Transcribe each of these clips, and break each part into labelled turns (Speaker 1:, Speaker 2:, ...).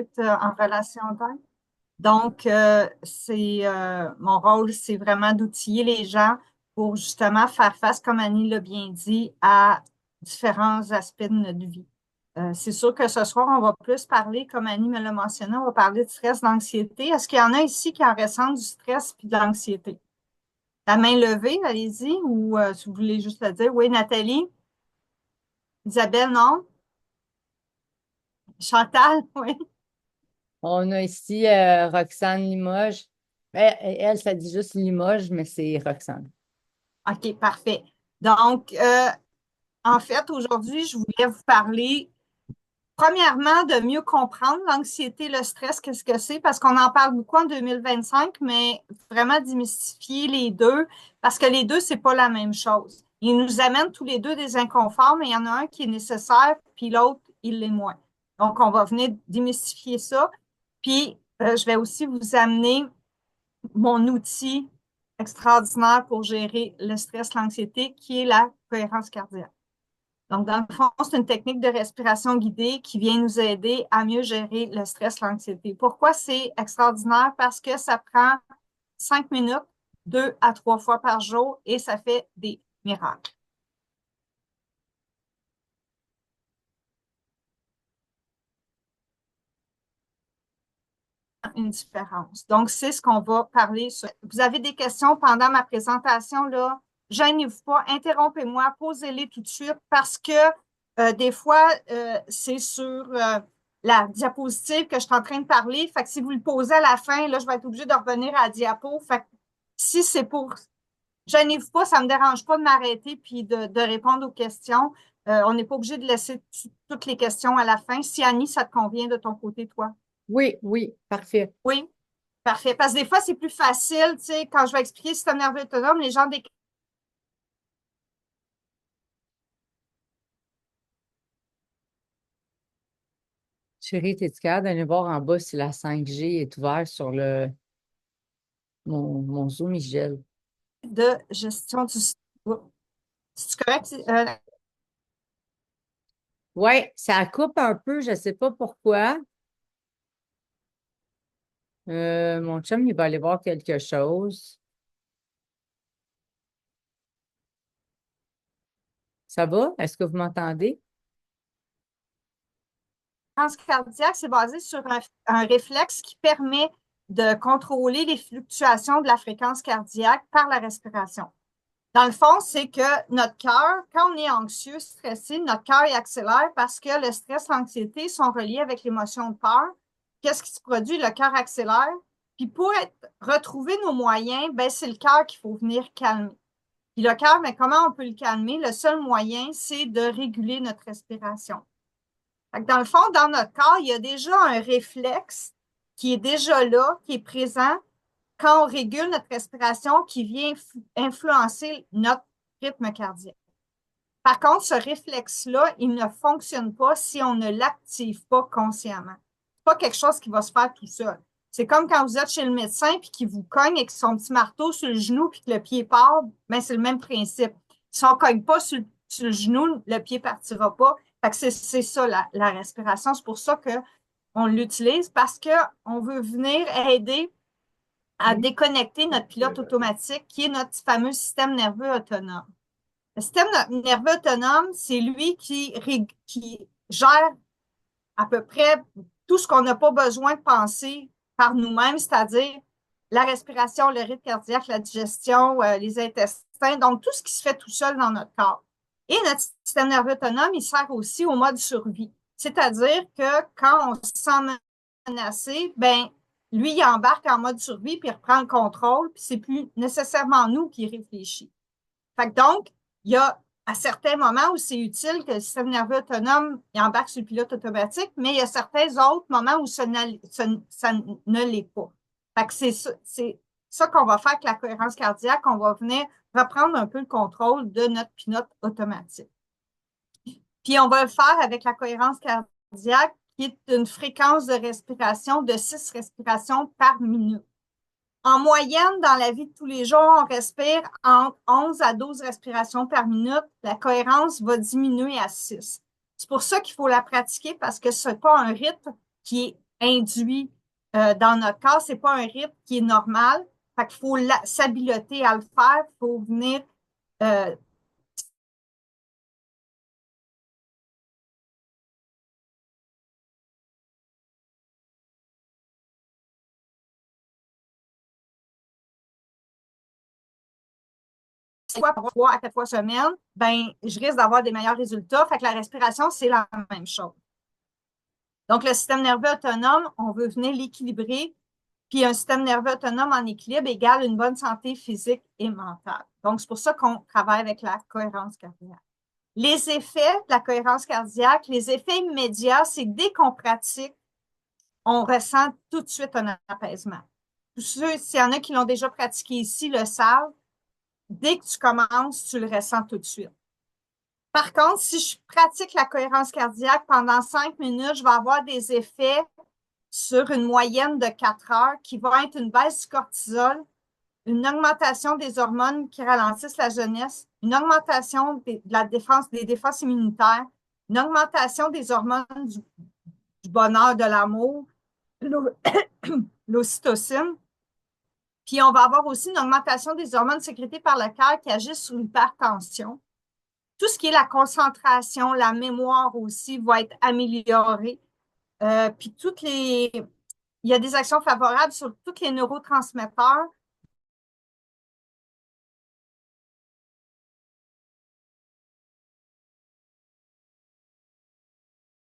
Speaker 1: thérapeute en relation d'aide. Donc, mon rôle, c'est vraiment d'outiller les gens pour justement faire face, comme Annie l'a bien dit, à différents aspects de notre vie. C'est sûr que ce soir, on va plus parler, comme Annie me l'a mentionné, on va parler de stress, d'anxiété. Est-ce qu'il y en a ici qui en ressentent du stress puis de l'anxiété? La main levée, allez-y, ou si vous voulez juste le dire. Oui, Nathalie? Isabelle, non? Chantal, oui.
Speaker 2: On a ici Roxane Limoges. Elle, ça dit juste Limoges, mais c'est Roxane.
Speaker 1: OK, parfait. Donc, en fait, aujourd'hui, je voulais vous parler, premièrement, de mieux comprendre l'anxiété, le stress, qu'est-ce que c'est, parce qu'on en parle beaucoup en 2025, mais vraiment démystifier les deux, parce que les deux, c'est pas la même chose. Ils nous amènent tous les deux des inconforts, mais il y en a un qui est nécessaire, puis l'autre, il l'est moins. Donc, on va venir démystifier ça. Puis, je vais aussi vous amener mon outil extraordinaire pour gérer le stress, l'anxiété, qui est la cohérence cardiaque. Donc, dans le fond, c'est une technique de respiration guidée qui vient nous aider à mieux gérer le stress, l'anxiété. Pourquoi c'est extraordinaire? Parce que ça prend 5 minutes, 2 à 3 fois par jour, et ça fait des miracles. Une différence. Donc, c'est ce qu'on va parler. Vous avez des questions pendant ma présentation, là? Gênez-vous pas, interrompez-moi, posez-les tout de suite parce que des fois, c'est sur la diapositive que je suis en train de parler. Fait que si vous le posez à la fin, là, je vais être obligée de revenir à la diapo. Fait que si c'est pour gênez-vous pas, ça me dérange pas de m'arrêter puis de répondre aux questions. On n'est pas obligé de laisser toutes les questions à la fin. Si Annie, ça te convient de ton côté, toi?
Speaker 2: Oui, oui, parfait.
Speaker 1: Oui. Parfait. Parce que des fois, c'est plus facile, tu sais, quand je vais expliquer le système nerveux autonome, les gens des...
Speaker 2: Chérie, t'es-tu capable d'aller voir en bas si la 5G est ouverte sur mon Zoom, il gèle.
Speaker 1: de gestion du... C'est correct?
Speaker 2: Oui, ça coupe un peu, je ne sais pas pourquoi. Mon chum, il va aller voir quelque chose. Ça va? Est-ce que vous m'entendez?
Speaker 1: Fréquence cardiaque, c'est basé sur un réflexe qui permet de contrôler les fluctuations de la fréquence cardiaque par la respiration. Dans le fond, c'est que notre cœur, quand on est anxieux, stressé, notre cœur il accélère parce que le stress, l'anxiété sont reliés avec l'émotion de peur. Qu'est-ce qui se produit? Le cœur accélère. Puis pour retrouver nos moyens, ben, c'est le cœur qu'il faut venir calmer. Puis le cœur, mais comment on peut le calmer? Le seul moyen, c'est de réguler notre respiration. Fait que dans le fond, dans notre corps, il y a déjà un réflexe qui est déjà là, qui est présent quand on régule notre respiration, qui vient influencer notre rythme cardiaque. Par contre, ce réflexe-là, il ne fonctionne pas si on ne l'active pas consciemment. C'est pas quelque chose qui va se faire tout seul. C'est comme quand vous êtes chez le médecin puis qu'il vous cogne avec son petit marteau sur le genou puis que le pied part, ben c'est le même principe. Si on ne cogne pas sur le genou, le pied ne partira pas. Fait que c'est ça la respiration. C'est pour ça qu'on l'utilise parce qu'on veut venir aider à déconnecter notre pilote automatique qui est notre fameux système nerveux autonome. Le système nerveux autonome, c'est lui qui gère à peu près tout ce qu'on n'a pas besoin de penser par nous-mêmes, c'est-à-dire la respiration, le rythme cardiaque, la digestion, les intestins, donc tout ce qui se fait tout seul dans notre corps. Et notre système nerveux autonome, il sert aussi au mode survie. C'est-à-dire que quand on se sent menacé, ben, lui, il embarque en mode survie, puis il reprend le contrôle, puis c'est plus nécessairement nous qui réfléchissons. Fait que donc, il y a à certains moments où c'est utile que le système nerveux autonome il embarque sur le pilote automatique, mais il y a certains autres moments où ça ne l'est pas. Fait que c'est ça qu'on va faire avec la cohérence cardiaque, on va venir reprendre un peu le contrôle de notre pilote automatique. Puis on va le faire avec la cohérence cardiaque, qui est une fréquence de respiration de 6 respirations par minute. En moyenne, dans la vie de tous les jours, on respire entre 11 à 12 respirations par minute. La cohérence va diminuer à 6. C'est pour ça qu'il faut la pratiquer parce que ce n'est pas un rythme qui est induit dans notre corps. C'est pas un rythme qui est normal. Fait qu'il faut s'habiliter à le faire. Il faut venir fois par 3 à 4 fois semaine, ben, je risque d'avoir des meilleurs résultats. Fait que la respiration, c'est la même chose. Donc, le système nerveux autonome, on veut venir l'équilibrer. Puis, un système nerveux autonome en équilibre égale une bonne santé physique et mentale. Donc, c'est pour ça qu'on travaille avec la cohérence cardiaque. Les effets de la cohérence cardiaque, les effets immédiats, c'est que dès qu'on pratique, on ressent tout de suite un apaisement. S'il y en a qui l'ont déjà pratiqué ici, le savent. Dès que tu commences, tu le ressens tout de suite. Par contre, si je pratique la cohérence cardiaque pendant 5 minutes, je vais avoir des effets sur une moyenne de 4 heures qui vont être une baisse du cortisol, une augmentation des hormones qui ralentissent la jeunesse, une augmentation de la défense, des défenses immunitaires, une augmentation des hormones du bonheur, de l'amour, l'ocytocine. Puis on va avoir aussi une augmentation des hormones sécrétées par le cœur qui agissent sur l'hypertension. Tout ce qui est la concentration, la mémoire aussi va être améliorée. Puis il y a des actions favorables sur tous les neurotransmetteurs.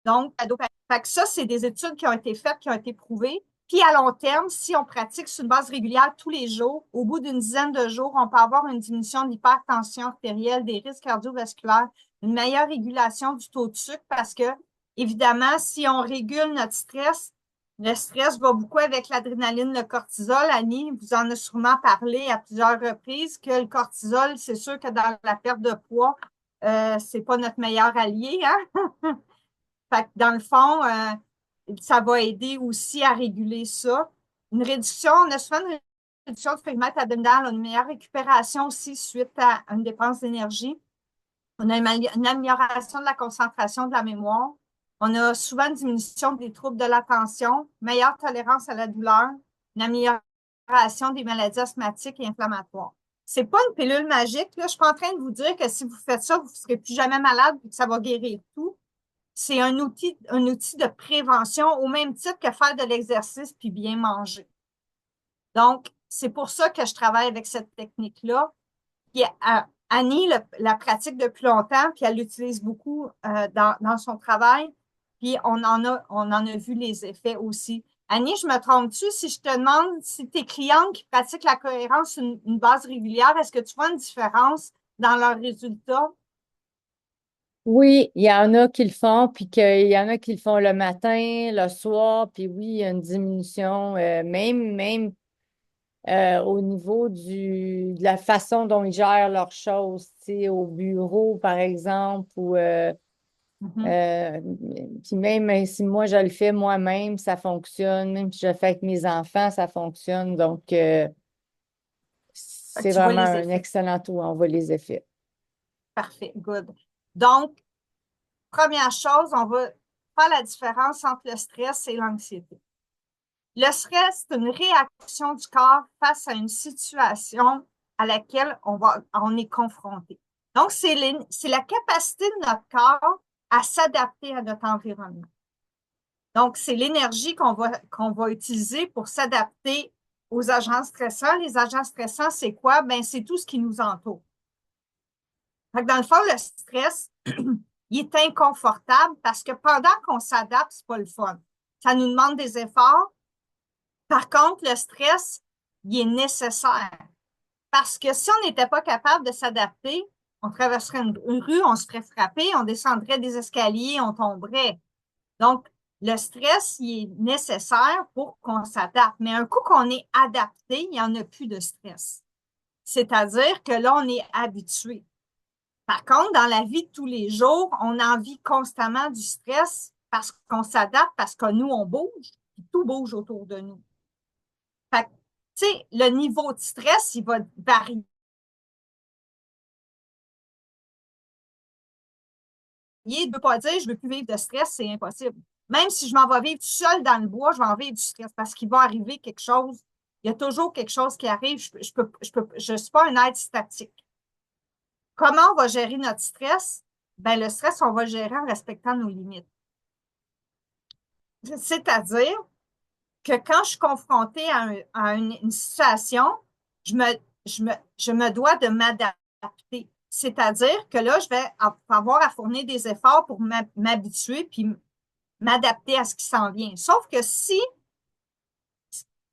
Speaker 1: Donc, fait que ça, c'est des études qui ont été faites, qui ont été prouvées. Puis à long terme, si on pratique sur une base régulière tous les jours, au bout d'une dizaine de jours, on peut avoir une diminution de l'hypertension artérielle, des risques cardiovasculaires, une meilleure régulation du taux de sucre parce que, évidemment, si on régule notre stress, le stress va beaucoup avec l'adrénaline, le cortisol. Annie vous en a sûrement parlé à plusieurs reprises que le cortisol, c'est sûr que dans la perte de poids, c'est pas notre meilleur allié, hein? Fait que dans le fond, ça va aider aussi à réguler ça. Une réduction, on a souvent une réduction de périmètre abdominal, une meilleure récupération aussi suite à une dépense d'énergie. On a une amélioration de la concentration, de la mémoire. On a souvent une diminution des troubles de l'attention, meilleure tolérance à la douleur, une amélioration des maladies asthmatiques et inflammatoires. C'est pas une pilule magique, là. Je suis pas en train de vous dire que si vous faites ça, vous ne serez plus jamais malade et que ça va guérir tout. C'est un outil de prévention au même titre que faire de l'exercice puis bien manger. Donc, c'est pour ça que je travaille avec cette technique-là. Puis, Annie la pratique depuis longtemps, puis elle l'utilise beaucoup dans son travail. Puis, on en a vu les effets aussi. Annie, je me trompe-tu si je te demande si tes clientes qui pratiquent la cohérence sur une base régulière, est-ce que tu vois une différence dans leurs résultats?
Speaker 2: Oui, il y en a qui le font, puis qu'il y en a qui le font le matin, le soir, puis oui, il y a une diminution, même au niveau de la façon dont ils gèrent leurs choses, tu sais, au bureau, par exemple, ou
Speaker 1: Mhm.
Speaker 2: euh, puis même si moi je le fais moi-même, ça fonctionne, même si je le fais avec mes enfants, ça fonctionne. Donc,
Speaker 1: Fait que
Speaker 2: c'est
Speaker 1: tu vois
Speaker 2: vraiment
Speaker 1: les
Speaker 2: un
Speaker 1: effets.
Speaker 2: excellent tool, on voit les effets.
Speaker 1: Parfait, good. Donc, première chose, on va faire la différence entre le stress et l'anxiété. Le stress, c'est une réaction du corps face à une situation à laquelle on est confronté. Donc, c'est la capacité de notre corps à s'adapter à notre environnement. Donc, c'est l'énergie qu'on va utiliser pour s'adapter aux agents stressants. Les agents stressants, c'est quoi? Ben, c'est tout ce qui nous entoure. Fait que dans le fond, le stress, il est inconfortable parce que pendant qu'on s'adapte, c'est pas le fun. Ça nous demande des efforts. Par contre, le stress, il est nécessaire parce que si on n'était pas capable de s'adapter, on traverserait une rue, on se ferait frapper, on descendrait des escaliers, on tomberait. Donc, le stress, il est nécessaire pour qu'on s'adapte. Mais un coup qu'on est adapté, il n'y en a plus de stress. C'est-à-dire que là, on est habitué. Par contre, dans la vie de tous les jours, on en vit constamment du stress parce qu'on s'adapte, parce que nous, on bouge, puis tout bouge autour de nous. Fait que, tu sais, le niveau de stress, il va varier. Il ne veut pas dire je ne veux plus vivre de stress, c'est impossible. Même si je m'en vais vivre tout seul dans le bois, je vais en vivre du stress parce qu'il va arriver quelque chose. Il y a toujours quelque chose qui arrive. Je suis pas un être statique. Comment on va gérer notre stress? Ben, le stress, on va le gérer en respectant nos limites. C'est-à-dire que quand je suis confrontée à une situation, je me, je me dois de m'adapter. C'est-à-dire que là, je vais avoir à fournir des efforts pour m'habituer puis m'adapter à ce qui s'en vient. Sauf que si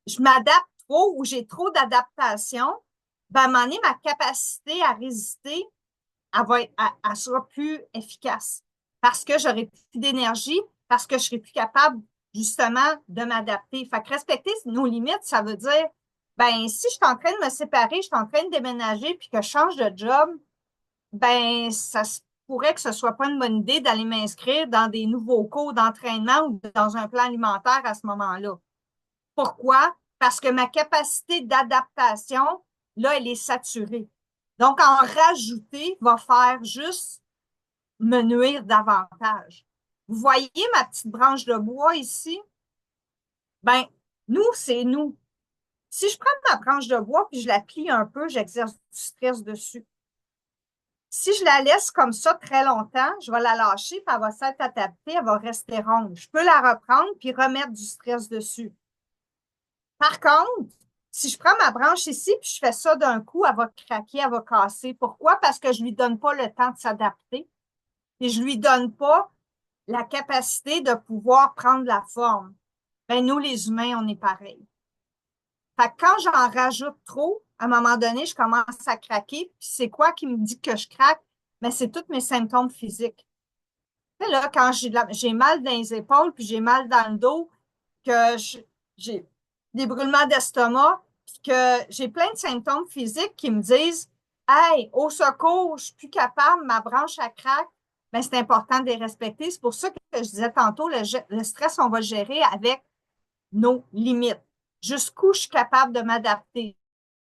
Speaker 1: je m'adapte trop ou j'ai trop d'adaptation, ben, à un moment donné, ma capacité à résister, elle sera plus efficace parce que j'aurai plus d'énergie, parce que je serai plus capable justement de m'adapter. Fait que respecter nos limites, ça veut dire, ben, si je suis en train de me séparer, je suis en train de déménager puis que je change de job, ben, ça se pourrait que ce soit pas une bonne idée d'aller m'inscrire dans des nouveaux cours d'entraînement ou dans un plan alimentaire à ce moment-là. Pourquoi? Parce que ma capacité d'adaptation, là, elle est saturée. Donc, en rajouter va faire juste me nuire davantage. Vous voyez ma petite branche de bois ici? Ben, nous, c'est nous. Si je prends ma branche de bois puis je la plie un peu, j'exerce du stress dessus. Si je la laisse comme ça très longtemps, je vais la lâcher, puis elle va s'être adaptée, elle va rester ronde. Je peux la reprendre puis remettre du stress dessus. Par contre, si je prends ma branche ici puis je fais ça d'un coup, elle va craquer, elle va casser. Pourquoi? Parce que je lui donne pas le temps de s'adapter et je lui donne pas la capacité de pouvoir prendre la forme. Ben, nous, les humains, on est pareil. Fait que quand j'en rajoute trop, à un moment donné, je commence à craquer. Puis c'est quoi qui me dit que je craque? Ben, c'est tous mes symptômes physiques. Tu sais, là, quand j'ai mal dans les épaules, puis j'ai mal dans le dos, que j'ai des brûlements d'estomac, puis que j'ai plein de symptômes physiques qui me disent, hey, au secours, je suis plus capable, ma branche à craque, ben, c'est important de les respecter. C'est pour ça que je disais tantôt, le stress, on va le gérer avec nos limites. Jusqu'où je suis capable de m'adapter.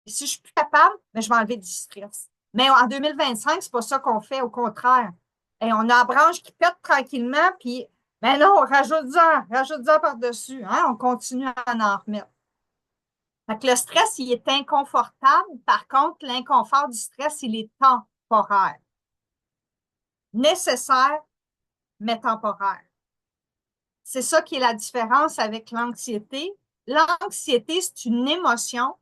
Speaker 1: Si je suis plus capable, ben, je vais enlever du stress. Mais en 2025, c'est pas ça qu'on fait, au contraire. Et on a la branche qui pète tranquillement, puis, ben non, rajoute-en par-dessus. Hein? On continue à en remettre. Fait que le stress, il est inconfortable. Par contre, l'inconfort du stress, il est temporaire. Nécessaire, mais temporaire. C'est ça qui est la différence avec l'anxiété. L'anxiété, c'est une émotion.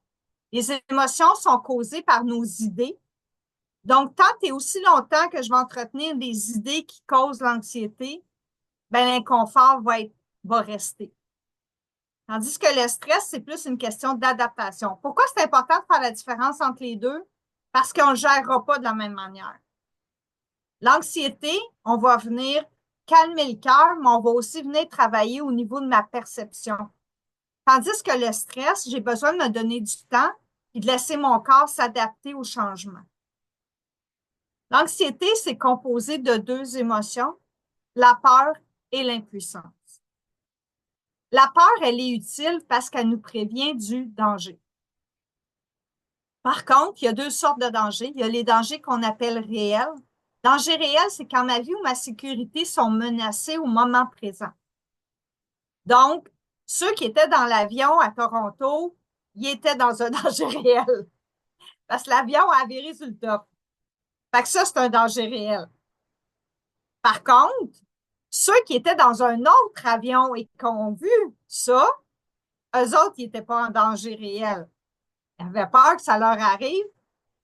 Speaker 1: Les émotions sont causées par nos idées. Donc, tant et aussi longtemps que je vais entretenir des idées qui causent l'anxiété, ben, l'inconfort va rester. Tandis que le stress, c'est plus une question d'adaptation. Pourquoi c'est important de faire la différence entre les deux? Parce qu'on ne gérera pas de la même manière. L'anxiété, on va venir calmer le cœur, mais on va aussi venir travailler au niveau de ma perception. Tandis que le stress, j'ai besoin de me donner du temps et de laisser mon corps s'adapter au changement. L'anxiété, c'est composé de deux émotions, la peur et l'impuissance. La peur, elle est utile parce qu'elle nous prévient du danger. Par contre, il y a deux sortes de dangers. Il y a les dangers qu'on appelle réels. Danger réel, c'est quand ma vie ou ma sécurité sont menacées au moment présent. Donc, ceux qui étaient dans l'avion à Toronto, ils étaient dans un danger réel. Parce que l'avion a viré sur le top. Fait que ça, c'est un danger réel. Par contre, ceux qui étaient dans un autre avion et qui ont vu ça, eux autres, ils n'étaient pas en danger réel. Ils avaient peur que ça leur arrive,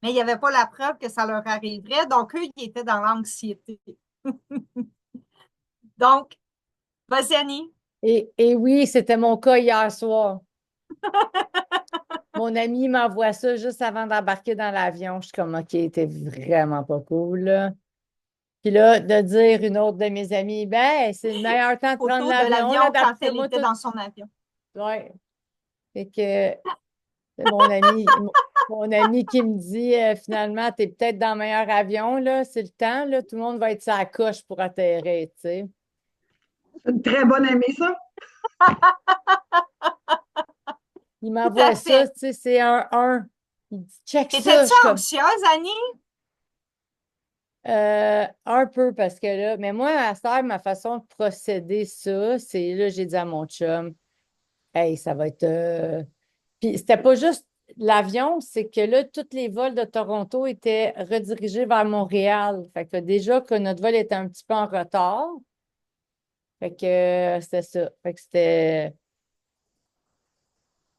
Speaker 1: mais il n'y avait pas la preuve que ça leur arriverait. Donc, eux, ils étaient dans l'anxiété. Donc, vas-y, Annie.
Speaker 2: Et oui, c'était mon cas hier soir. Mon ami m'envoie ça juste avant d'embarquer dans l'avion. Je suis comme, OK, t'es vraiment pas cool, là. Puis là, de dire une autre de mes amies, ben, c'est le meilleur temps de prendre
Speaker 1: Photo de
Speaker 2: l'avion, là,
Speaker 1: l'avion quand
Speaker 2: d'après
Speaker 1: elle
Speaker 2: moi,
Speaker 1: était
Speaker 2: tout.
Speaker 1: dans son avion.
Speaker 2: Ouais. Fait que c'est mon ami qui me dit, finalement, t'es peut-être dans le meilleur avion, là. C'est le temps, là. Tout le monde va être sur la coche pour atterrir, tu sais.
Speaker 3: C'est une très bonne amie, ça.
Speaker 2: Il
Speaker 1: Tout à
Speaker 2: m'envoie ça,
Speaker 1: fait.
Speaker 2: tu sais, c'est un 1. Il dit, check ça. Je
Speaker 1: Étais-tu
Speaker 2: suis comme,
Speaker 1: anxieuse, Annie?
Speaker 2: Un peu parce que là, mais moi, à cette heure, ma façon de procéder, ça, c'est là, j'ai dit à mon chum, hey, ça va être. Puis c'était pas juste l'avion, c'est que là, tous les vols de Toronto étaient redirigés vers Montréal. Fait que déjà que notre vol était un petit peu en retard. Fait que c'était ça. Fait que c'était.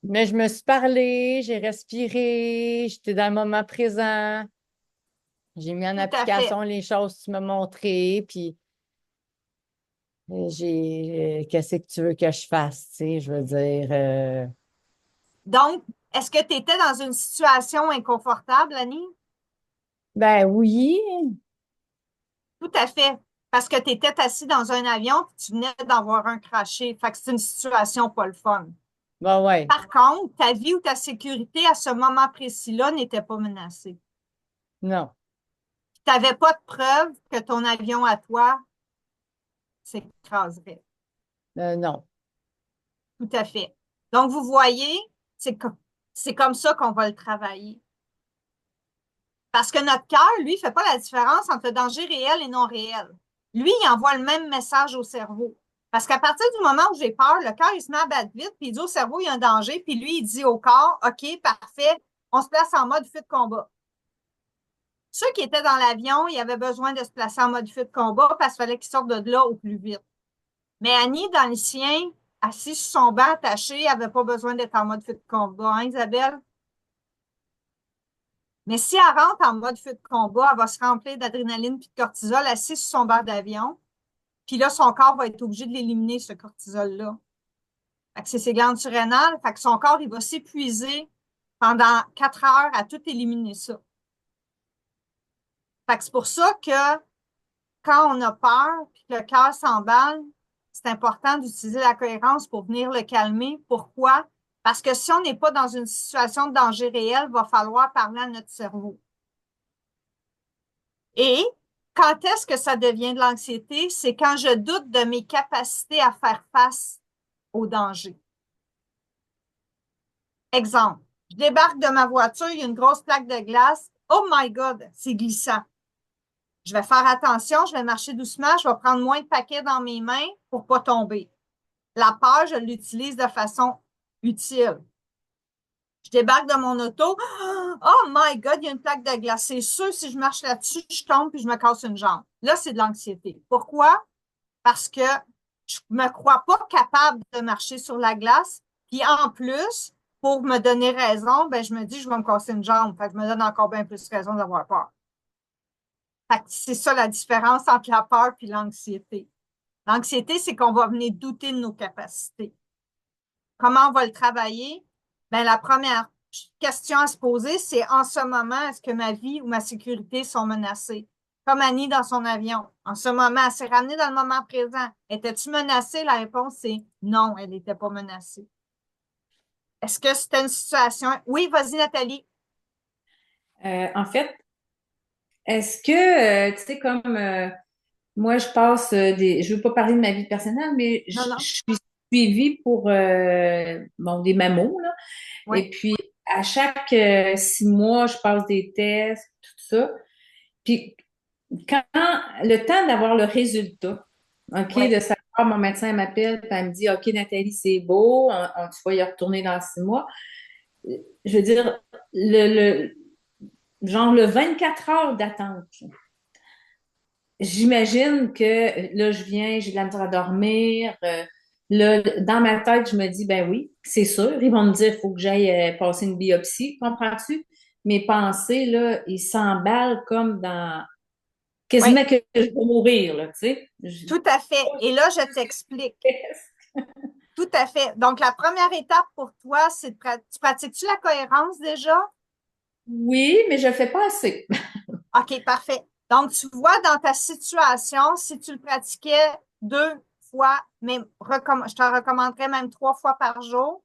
Speaker 2: Mais je me suis parlé, j'ai respiré, j'étais dans le moment présent. J'ai mis en
Speaker 1: Tout à fait.
Speaker 2: application les choses que tu m'as montrées, puis qu'est-ce que tu veux que je fasse, tu sais, je veux dire,
Speaker 1: Donc, est-ce que tu étais dans une situation inconfortable, Annie?
Speaker 2: ben oui,
Speaker 1: Tout à fait. Parce que tu étais assis dans un avion et tu venais d'avoir un crashé. Fait que c'est une situation pas le fun.
Speaker 2: ben ouais,
Speaker 1: Par contre, ta vie ou ta sécurité à ce moment précis-là n'était pas menacée.
Speaker 2: non,
Speaker 1: Tu n'avais pas de preuve que ton avion à toi s'écraserait.
Speaker 2: non,
Speaker 1: Tout à fait. Donc, vous voyez, c'est comme ça qu'on va le travailler. Parce que notre cœur, lui, fait pas la différence entre le danger réel et non réel. Lui, il envoie le même message au cerveau. Parce qu'à partir du moment où j'ai peur, le cœur, il se met à battre vite, puis il dit au cerveau, il y a un danger, puis lui, il dit au corps, OK, parfait, on se place en mode fuite de combat. Ceux qui étaient dans l'avion, ils avaient besoin de se placer en mode fuite de combat parce qu'il fallait qu'ils sortent de là au plus vite. Mais Annie, dans le sien, assise sur son banc attaché, elle n'avait pas besoin d'être en mode fuite de combat, hein, Isabelle? Mais si elle rentre en mode fuite de combat, elle va se remplir d'adrénaline puis de cortisol assise sur son bar d'avion. Puis là, son corps va être obligé de l'éliminer, ce cortisol-là. Fait que c'est ses glandes surrénales. Fait que son corps, il va s'épuiser pendant 4 heures à tout éliminer ça. Fait que c'est pour ça que quand on a peur puis que le cœur s'emballe, c'est important d'utiliser la cohérence pour venir le calmer. Pourquoi? Parce que si on n'est pas dans une situation de danger réel, il va falloir parler à notre cerveau. Et quand est-ce que ça devient de l'anxiété? C'est quand je doute de mes capacités à faire face au danger. Exemple, je débarque de ma voiture, il y a une grosse plaque de glace. Oh my God, c'est glissant. Je vais faire attention, je vais marcher doucement, je vais prendre moins de paquets dans mes mains pour pas tomber. La peur, je l'utilise de façon utile. Je débarque de mon auto. Oh my God, il y a une plaque de glace. C'est sûr, si je marche là-dessus, je tombe puis je me casse une jambe. Là, c'est de l'anxiété. Pourquoi? Parce que je me crois pas capable de marcher sur la glace. Puis en plus, pour me donner raison, ben, je me dis, je vais me casser une jambe. Fait que je me donne encore bien plus raison d'avoir peur. Fait que c'est ça la différence entre la peur et l'anxiété. L'anxiété, c'est qu'on va venir douter de nos capacités. Comment on va le travailler? Ben, la première question à se poser, c'est en ce moment, est-ce que ma vie ou ma sécurité sont menacées? Comme Annie dans son avion. En ce moment, elle s'est ramenée dans le moment présent. Étais-tu menacée? La réponse est non, elle n'était pas menacée. Est-ce que c'était une situation? Oui, vas-y, Nathalie.
Speaker 4: En fait, est-ce que, tu sais, comme moi, je passe je veux pas parler de ma vie personnelle, mais
Speaker 1: Non,
Speaker 4: je
Speaker 1: non.
Speaker 4: suis suivie pour, bon, des mammos, là.
Speaker 1: Oui.
Speaker 4: Et puis, à chaque 6 mois, je passe des tests, tout ça. Puis, quand le temps d'avoir le résultat, OK,
Speaker 1: Oui.
Speaker 4: de savoir, mon médecin m'appelle, puis elle me dit, OK, Nathalie, c'est beau, tu vas y retourner dans 6 mois. Je veux dire, genre le 24 heures d'attente. J'imagine que là, je viens, j'ai de la misère à dormir. Là, dans ma tête, je me dis, ben oui, c'est sûr. Ils vont me dire, il faut que j'aille passer une biopsie, comprends-tu? Mes pensées, là, ils s'emballent comme dans
Speaker 1: Oui,
Speaker 4: quasiment que je vais mourir, là, tu sais.
Speaker 1: tout à fait. Et là, je t'explique. Tout à fait. Donc, la première étape pour toi, c'est tu pratiques-tu la cohérence déjà?
Speaker 4: Oui, mais je le fais pas assez.
Speaker 1: OK, parfait. Donc, tu vois, dans ta situation, si tu le pratiquais 2 fois, mais je te recommanderais même 3 fois par jour,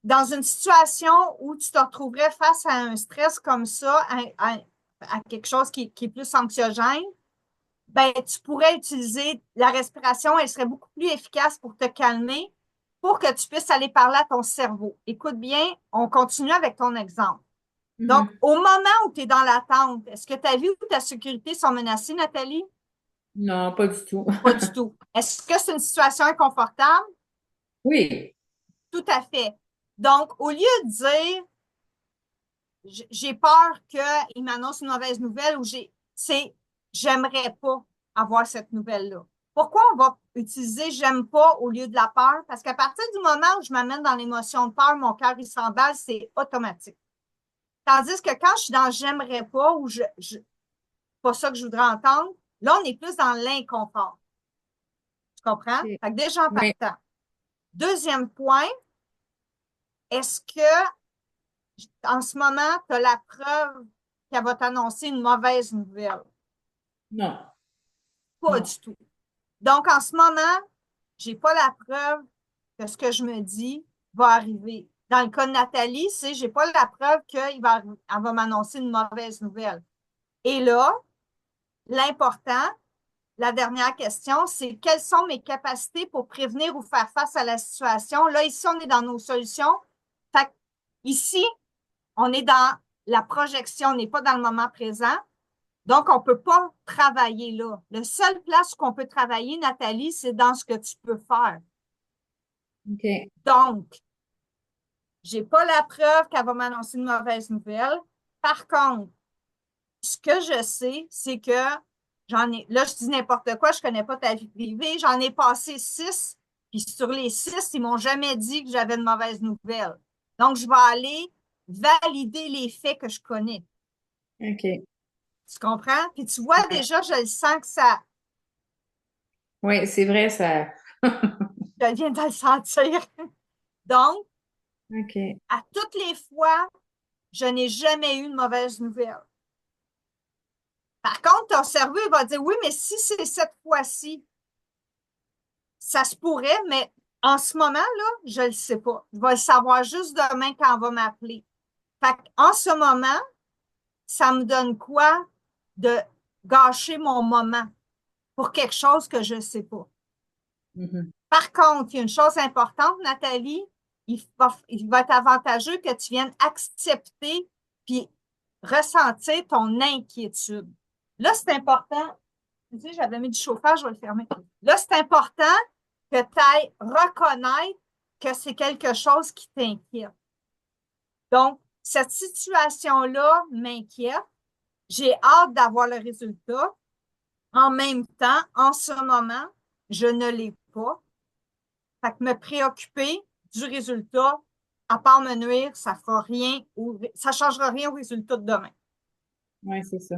Speaker 1: dans une situation où tu te retrouverais face à un stress comme ça, à quelque chose qui est plus anxiogène, ben, tu pourrais utiliser la respiration, elle serait beaucoup plus efficace pour te calmer, pour que tu puisses aller parler à ton cerveau. Écoute bien, on continue avec ton exemple. Donc,
Speaker 4: Mhm.
Speaker 1: au moment où tu es dans l'attente, est-ce que ta vie ou ta sécurité sont menacées, Nathalie?
Speaker 4: Non, pas du tout.
Speaker 1: Pas du tout. Est-ce que c'est une situation inconfortable?
Speaker 4: Oui.
Speaker 1: Tout à fait. Donc, au lieu de dire j'ai peur qu'il m'annonce une mauvaise nouvelle ou j'aimerais pas avoir cette nouvelle-là. Pourquoi on va utiliser j'aime pas au lieu de la peur? Parce qu'à partir du moment où je m'amène dans l'émotion de peur, mon cœur il s'emballe, c'est automatique. Tandis que quand je suis dans j'aimerais pas ou pas ça que je voudrais entendre, là, on est plus dans l'inconfort. Tu comprends?
Speaker 4: Ok.
Speaker 1: Fait que déjà en
Speaker 4: Oui.
Speaker 1: partant. Deuxième point, est-ce que en ce moment, tu as la preuve qu'elle va t'annoncer une mauvaise nouvelle?
Speaker 4: Non.
Speaker 1: Pas
Speaker 4: Non.
Speaker 1: du tout. Donc, en ce moment, j'ai pas la preuve que ce que je me dis va arriver. Dans le cas de Nathalie, c'est j'ai pas la preuve qu'elle va m'annoncer une mauvaise nouvelle. Et là, l'important, la dernière question, c'est quelles sont mes capacités pour prévenir ou faire face à la situation? Là, ici, on est dans nos solutions. Fait que ici, on est dans la projection, on n'est pas dans le moment présent. Donc, on ne peut pas travailler là. La seule place qu'on peut travailler, Nathalie, c'est dans ce que tu peux faire.
Speaker 4: OK.
Speaker 1: Donc, j'ai pas la preuve qu'elle va m'annoncer une mauvaise nouvelle. Par contre, ce que je sais, c'est que là, je dis n'importe quoi, je connais pas ta vie privée, j'en ai passé 6, puis sur les 6, ils m'ont jamais dit que j'avais une mauvaise nouvelle. Donc, je vais aller valider les faits que je connais.
Speaker 4: OK.
Speaker 1: Tu comprends? Puis tu vois
Speaker 4: Ouais.
Speaker 1: déjà, je le sens que ça,
Speaker 4: Oui, c'est vrai, ça.
Speaker 1: je viens de le sentir. Donc,
Speaker 4: OK.
Speaker 1: à toutes les fois, je n'ai jamais eu une mauvaise nouvelle. Par contre, ton cerveau il va dire oui, mais si c'est cette fois-ci, ça se pourrait, mais en ce moment-là, je ne le sais pas. Je vais le savoir juste demain quand on va m'appeler. Fait en ce moment, ça me donne quoi de gâcher mon moment pour quelque chose que je ne sais pas.
Speaker 4: Mhm.
Speaker 1: Par contre, il y a une chose importante, Nathalie, il va être avantageux que tu viennes accepter puis ressentir ton inquiétude. Là, c'est important. Tu sais, j'avais mis du chauffage, je vais le fermer. Là, c'est important que tu ailles reconnaître que c'est quelque chose qui t'inquiète. Donc, cette situation-là m'inquiète. J'ai hâte d'avoir le résultat. En même temps, en ce moment, je ne l'ai pas. Fait que me préoccuper du résultat, à part me nuire, ça fera rien ou ça changera rien au résultat de demain.
Speaker 4: Oui, c'est ça.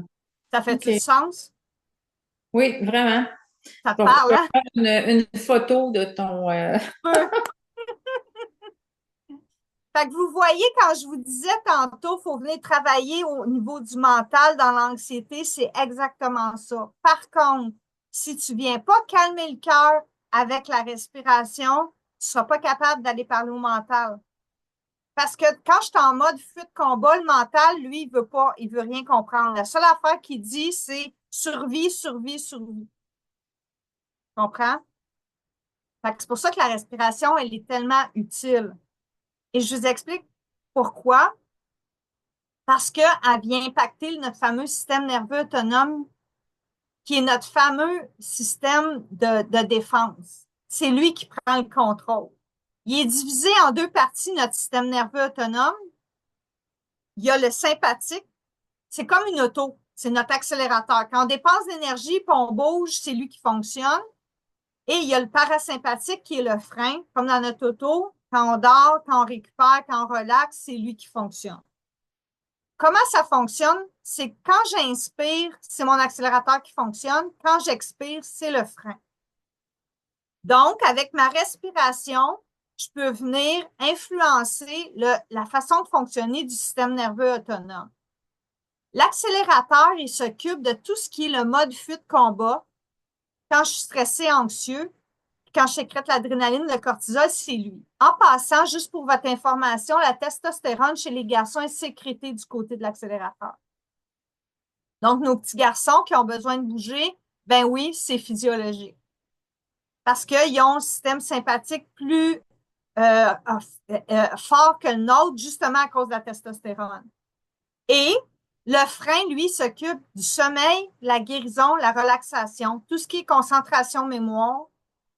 Speaker 1: Ça fait-tu
Speaker 4: OK.
Speaker 1: du sens?
Speaker 4: Oui, vraiment.
Speaker 1: Ça te
Speaker 4: Donc, je
Speaker 1: parle,
Speaker 4: vais
Speaker 1: hein?
Speaker 4: faire une photo de ton.
Speaker 1: Peu. Fait que vous voyez, quand je vous disais tantôt, il faut venir travailler au niveau du mental dans l'anxiété, c'est exactement ça. Par contre, si tu ne viens pas calmer le cœur avec la respiration, tu ne seras pas capable d'aller parler au mental. Parce que quand je suis en mode fuite combat, le mental, lui, il veut pas, il veut rien comprendre. La seule affaire qu'il dit, c'est survie, survie, survie. Tu comprends? Fait que c'est pour ça que la respiration, elle est tellement utile. Et je vous explique pourquoi. Parce qu'elle vient impacter notre fameux système nerveux autonome, qui est notre fameux système de défense. C'est lui qui prend le contrôle. Il est divisé en deux parties, notre système nerveux autonome. Il y a le sympathique. C'est comme une auto. C'est notre accélérateur. Quand on dépense d'énergie et on bouge, c'est lui qui fonctionne. Et il y a le parasympathique qui est le frein. Comme dans notre auto, quand on dort, quand on récupère, quand on relaxe, c'est lui qui fonctionne. Comment ça fonctionne? C'est quand j'inspire, c'est mon accélérateur qui fonctionne. Quand j'expire, c'est le frein. Donc, avec ma respiration, je peux venir influencer la façon de fonctionner du système nerveux autonome. L'accélérateur, il s'occupe de tout ce qui est le mode fuite-combat. Quand je suis stressé, anxieux, quand je sécrète l'adrénaline, le cortisol, c'est lui. En passant, juste pour votre information, la testostérone chez les garçons est sécrétée du côté de l'accélérateur. Donc, nos petits garçons qui ont besoin de bouger, ben oui, c'est physiologique. Parce qu'ils ont un système sympathique plus fort que le nôtre, justement à cause de la testostérone. Et le frein, lui, s'occupe du sommeil, la guérison, la relaxation, tout ce qui est concentration mémoire,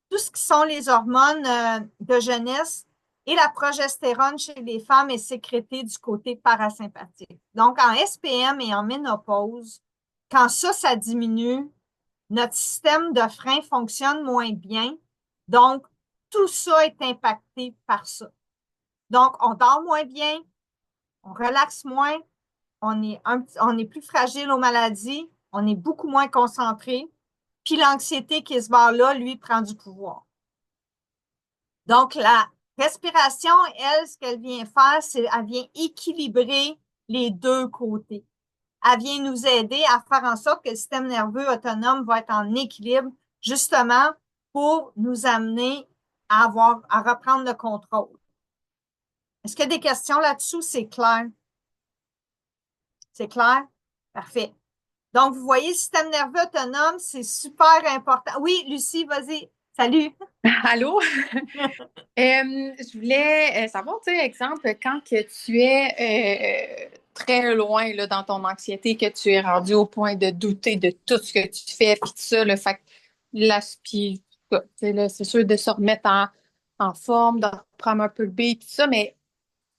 Speaker 1: tout ce qui sont les hormones de jeunesse et la progestérone chez les femmes est sécrétée du côté parasympathique. Donc, en SPM et en ménopause, quand ça diminue, notre système de frein fonctionne moins bien. Donc, tout ça est impacté par ça. Donc, on dort moins bien, on relaxe moins, on est plus fragile aux maladies, on est beaucoup moins concentré, puis l'anxiété qui se barre là, lui, prend du pouvoir. Donc, la respiration, elle, ce qu'elle vient faire, c'est qu'elle vient équilibrer les deux côtés. Elle vient nous aider à faire en sorte que le système nerveux autonome va être en équilibre, justement pour nous amener à reprendre le contrôle. Est-ce qu'il y a des questions là-dessus? C'est clair? C'est clair? Parfait. Donc, vous voyez, le système nerveux autonome, c'est super important. Oui, Lucie, vas-y. Salut.
Speaker 5: Allô? Je voulais savoir, tu sais, exemple, quand que tu es très loin là, dans ton anxiété, que tu es rendu au point de douter de tout ce que tu fais, puis tout ça, le fait que là, puis, tu sais, là, c'est sûr de se remettre en forme, de reprendre un peu le beat, tout ça, mais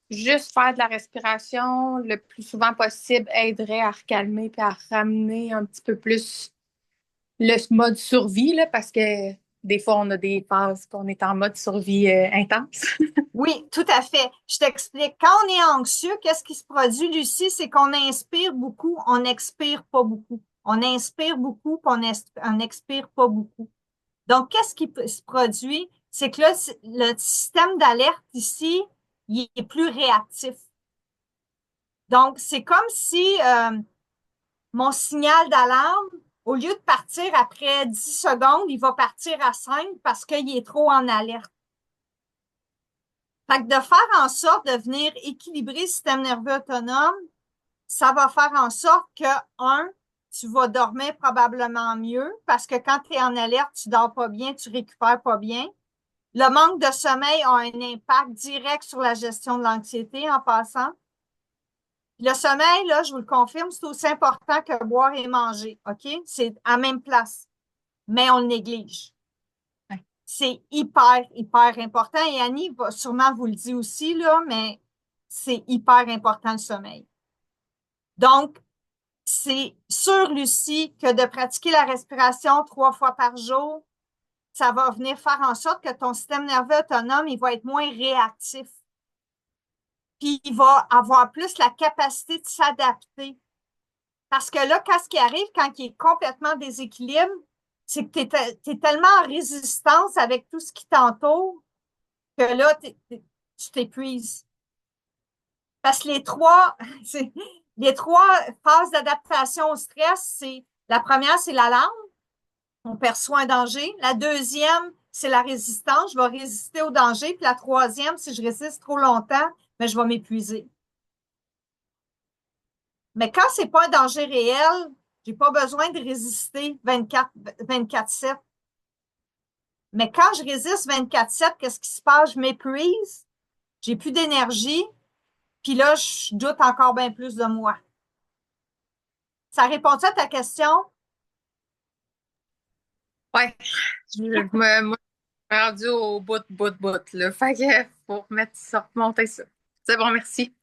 Speaker 5: juste faire de la respiration le plus souvent possible aiderait à recalmer puis à ramener un petit peu plus le mode survie, là, parce que des fois, on a des phases qu'on est en mode survie intense.
Speaker 1: Oui, tout à fait. Je t'explique. Quand on est anxieux, qu'est-ce qui se produit, Lucie? C'est qu'on inspire beaucoup, on n'expire pas beaucoup. On inspire beaucoup, puis on n'expire pas beaucoup. Donc, qu'est-ce qui se produit? C'est que là, le système d'alerte ici, il est plus réactif. Donc, c'est comme si mon signal d'alarme, au lieu de partir après 10 secondes, il va partir à 5 parce qu'il est trop en alerte. Fait que de faire en sorte de venir équilibrer le système nerveux autonome, ça va faire en sorte que, tu vas dormir probablement mieux parce que quand tu es en alerte, tu dors pas bien, tu récupères pas bien. Le manque de sommeil a un impact direct sur la gestion de l'anxiété en passant. Le sommeil, là, je vous le confirme, c'est aussi important que boire et manger, OK? C'est à même place, mais on le néglige.
Speaker 5: Ouais.
Speaker 1: C'est hyper, hyper important. Et Annie va sûrement vous le dire aussi, là, mais c'est hyper important le sommeil. Donc, c'est sûr, Lucie, que de pratiquer la respiration 3 fois par jour, ça va venir faire en sorte que ton système nerveux autonome, il va être moins réactif. Puis il va avoir plus la capacité de s'adapter. Parce que là, ce qui arrive quand il est complètement déséquilibre, c'est que tu es tellement en résistance avec tout ce qui t'entoure que là, tu t'épuises. Parce que les trois phases d'adaptation au stress, la première, c'est l'alarme. On perçoit un danger. La deuxième, c'est la résistance. Je vais résister au danger. Puis la troisième, si je résiste trop longtemps, ben, je vais m'épuiser. Mais quand c'est pas un danger réel, j'ai pas besoin de résister 24/7. Mais quand je résiste 24/7, qu'est-ce qui se passe? Je m'épuise, j'ai plus d'énergie, puis là, je doute encore bien plus de moi. Ça répond-tu à ta question?
Speaker 5: Ouais, moi, je suis rendue au bout, là. Fait que faut remonter ça. C'est bon, merci.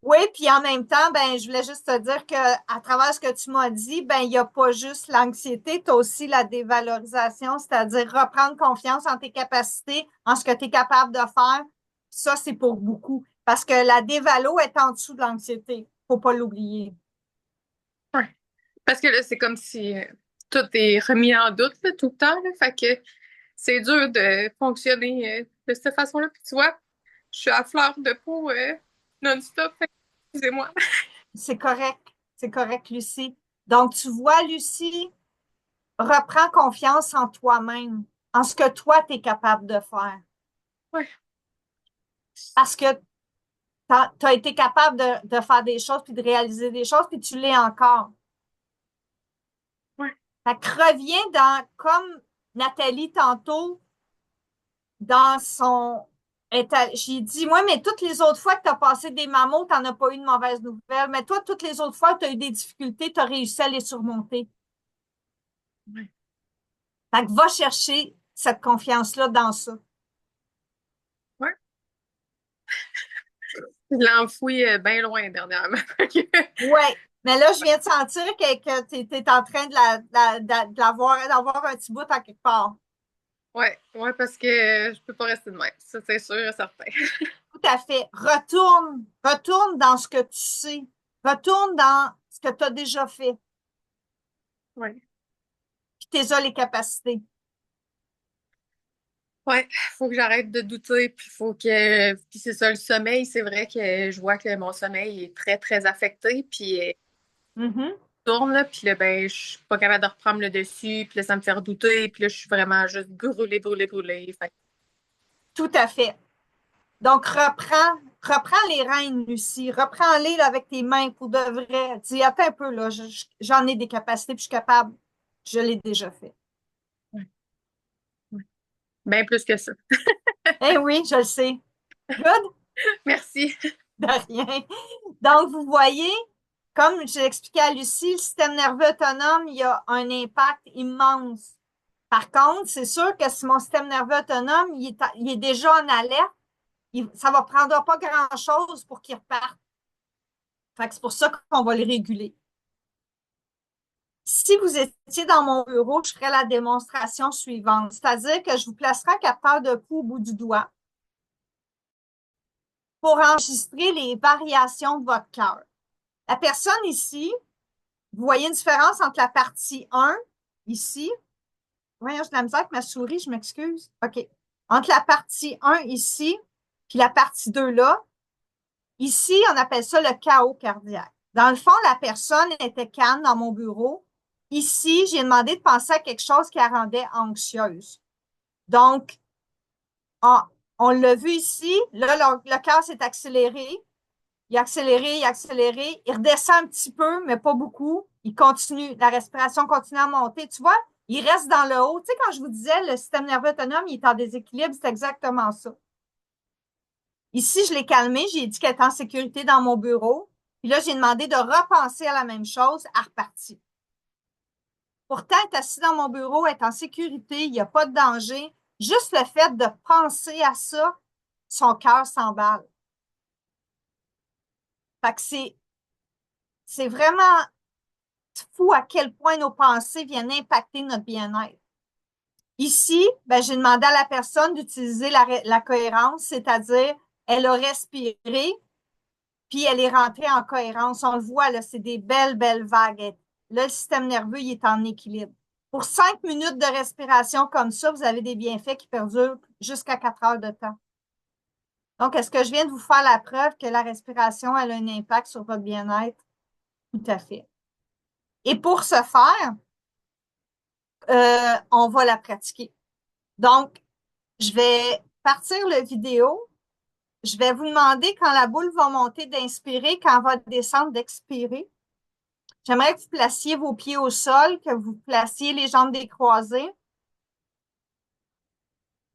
Speaker 1: Oui, puis en même temps, ben, je voulais juste te dire que à travers ce que tu m'as dit, ben, il n'y a pas juste l'anxiété, tu as aussi la dévalorisation, c'est-à-dire reprendre confiance en tes capacités, en ce que tu es capable de faire. Ça, c'est pour beaucoup. Parce que la dévalo est en dessous de l'anxiété. Faut pas l'oublier.
Speaker 5: Ouais. Parce que là, c'est comme si tout est remis en doute là, tout le temps. Là. Fait que c'est dur de fonctionner de cette façon-là. Puis tu vois, je suis à fleur de peau non-stop. Fait que, excusez-moi.
Speaker 1: C'est correct. C'est correct, Lucie. Donc, tu vois, Lucie, reprends confiance en toi-même, en ce que toi, tu es capable de faire.
Speaker 5: Ouais.
Speaker 1: Parce que tu as été capable de faire des choses, puis de réaliser des choses, puis tu l'es encore.
Speaker 5: Ouais.
Speaker 1: Fait que reviens comme Nathalie tantôt, dans J'ai dit, moi, mais toutes les autres fois que tu as passé des mammos, tu n'en as pas eu de mauvaises nouvelles. Mais toi, toutes les autres fois que tu as eu des difficultés, tu as réussi à les surmonter.
Speaker 5: Ouais.
Speaker 1: Fait que va chercher cette confiance-là dans ça.
Speaker 5: Ouais. Je l'enfouis bien loin dernièrement.
Speaker 1: Ouais. Mais là, je viens de sentir que tu es en train d'avoir un petit bout à quelque part.
Speaker 5: Ouais, ouais, parce que je peux pas rester de même. Ça, c'est sûr et certain.
Speaker 1: Tout à fait. Retourne dans ce que tu sais. Retourne dans ce que tu as déjà fait.
Speaker 5: Ouais.
Speaker 1: Puis tu as les capacités.
Speaker 5: Ouais, faut que j'arrête de douter, puis faut que. Puis c'est ça, le sommeil, c'est vrai que je vois que mon sommeil est très, très affecté, puis
Speaker 1: Mhm.
Speaker 5: tourne, là, puis là, ben, je suis pas capable de reprendre le dessus, puis là, ça me fait redouter, puis là, je suis vraiment juste brûlée, brûlée, brûlée. Fait
Speaker 1: Tout à fait. Donc, reprends les rênes, Lucie. Reprends-les là, avec tes mains pour de vrai. Dis, attends un peu, là, j'en ai des capacités, puis je suis capable. Je l'ai déjà fait.
Speaker 5: ouais, ouais. Bien plus que ça.
Speaker 1: Eh oui, je le sais. Good?
Speaker 5: Merci.
Speaker 1: De rien. Donc, vous voyez, comme j'ai expliqué à Lucie, le système nerveux autonome, il y a un impact immense. Par contre, c'est sûr que si mon système nerveux autonome, il est déjà en alerte, ça ne va prendre pas grand-chose pour qu'il reparte. Fait que c'est pour ça qu'on va le réguler. Si vous étiez dans mon bureau, je ferais la démonstration suivante, c'est-à-dire que je vous placerai un capteur de pouls au bout du doigt pour enregistrer les variations de votre cœur. La personne ici, vous voyez une différence entre la partie 1, ici. Voyons, j'ai de la misère avec ma souris, je m'excuse. OK. Entre la partie 1 ici, puis la partie 2 là, ici, on appelle ça le chaos cardiaque. Dans le fond, la personne était calme dans mon bureau. Ici, j'ai demandé de penser à quelque chose qui la rendait anxieuse. Donc, on, on l'a vu ici. Là, le cœur s'est accéléré. Il a accéléré, il a accéléré. Il redescend un petit peu, mais pas beaucoup. Il continue. La respiration continue à monter. Tu vois, il reste dans le haut. Tu sais, quand je vous disais, le système nerveux autonome, il est en déséquilibre, c'est exactement ça. Ici, je l'ai calmé. J'ai dit qu'elle était en sécurité dans mon bureau. Puis là, j'ai demandé de repenser à la même chose, à repartir. Pourtant, être assis dans mon bureau, être en sécurité, il n'y a pas de danger. Juste le fait de penser à ça, son cœur s'emballe. Fait que c'est vraiment fou à quel point nos pensées viennent impacter notre bien-être. Ici, ben, j'ai demandé à la personne d'utiliser la cohérence, c'est-à-dire elle a respiré, puis elle est rentrée en cohérence. On le voit, là, c'est des belles, belles vagues. Là, le système nerveux, il est en équilibre. Pour 5 minutes de respiration comme ça, vous avez des bienfaits qui perdurent jusqu'à 4 heures de temps. Donc, est-ce que je viens de vous faire la preuve que la respiration, elle a un impact sur votre bien-être? Tout à fait. Et pour ce faire, on va la pratiquer. Donc, je vais partir le vidéo. Je vais vous demander quand la boule va monter d'inspirer, quand elle va descendre d'expirer. J'aimerais que vous placiez vos pieds au sol, que vous placiez les jambes décroisées.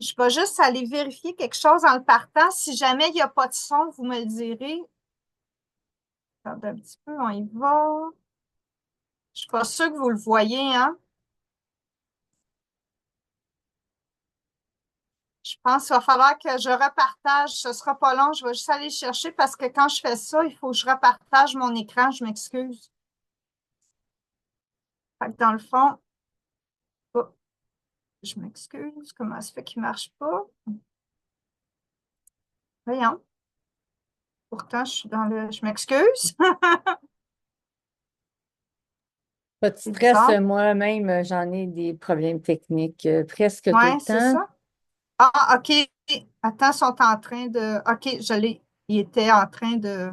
Speaker 1: Je vais juste aller vérifier quelque chose en le partant. Si jamais il n'y a pas de son, vous me le direz. Attendez un petit peu, on y va. Je suis pas sûre que vous le voyez, hein? Je pense qu'il va falloir que je repartage. Ce sera pas long. Je vais juste aller le chercher parce que quand je fais ça, il faut que je repartage mon écran. Je m'excuse. Fait que dans le fond, oh, je m'excuse. Comment ça fait qu'il ne marche pas? Voyons. Pourtant, je suis dans le. Je m'excuse.
Speaker 2: Pas de
Speaker 1: C'est
Speaker 2: stress,
Speaker 1: bizarre.
Speaker 2: moi-même, j'en ai des problèmes techniques presque tout le
Speaker 1: Ouais, c'est
Speaker 2: temps.
Speaker 1: ça. Ah, OK. Attends, ils sont en train de. OK, je l'ai. Ils étaient en train de.